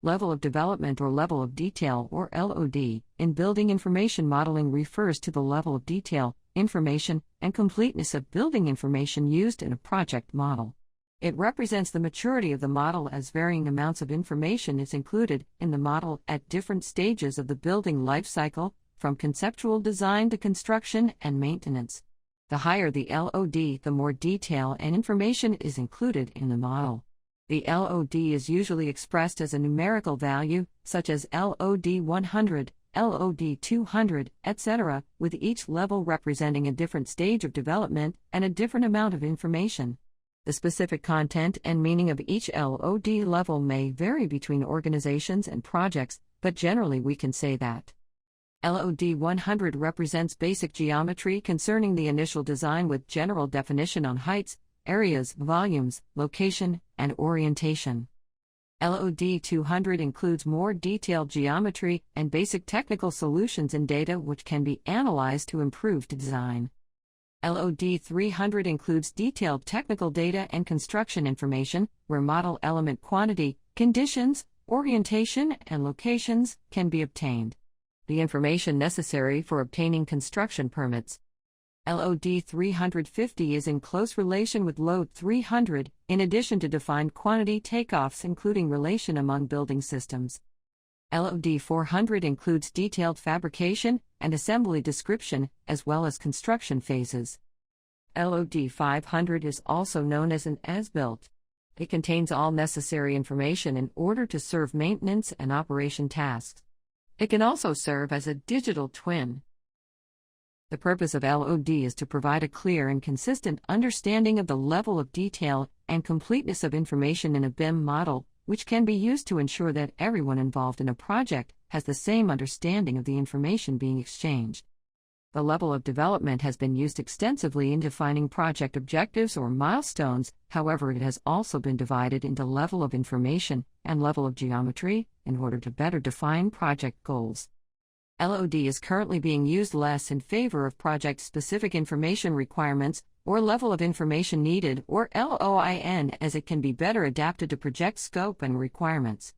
Level of development or level of detail, or LOD, in building information modeling refers to the level of detail, information, and completeness of building information used in a project model. It represents the maturity of the model as varying amounts of information is included in the model at different stages of the building life cycle, from conceptual design to construction and maintenance. The higher the LOD, the more detail and information is included in the model. The LOD is usually expressed as a numerical value, such as LOD 100, LOD 200, etc., with each level representing a different stage of development and a different amount of information. The specific content and meaning of each LOD level may vary between organizations and projects, but generally we can say that LOD 100 represents basic geometry concerning the initial design with general definition on heights, areas, volumes, location, and orientation. LOD 200 includes more detailed geometry and basic technical solutions in data which can be analyzed to improve design. LOD 300 includes detailed technical data and construction information, where model element quantity, conditions, orientation, and locations can be obtained. The information necessary for obtaining construction permits. LOD 350 is in close relation with LOD 300, in addition to defined quantity takeoffs including relation among building systems. LOD 400 includes detailed fabrication and assembly description, as well as construction phases. LOD 500 is also known as an as-built. It contains all necessary information in order to serve maintenance and operation tasks. It can also serve as a digital twin. The purpose of LOD is to provide a clear and consistent understanding of the level of detail and completeness of information in a BIM model, which can be used to ensure that everyone involved in a project has the same understanding of the information being exchanged. The level of development has been used extensively in defining project objectives or milestones, however, it has also been divided into level of information and level of geometry in order to better define project goals. LOD is currently being used less in favor of project-specific information requirements, or level of information needed, or LOIN, as it can be better adapted to project scope and requirements.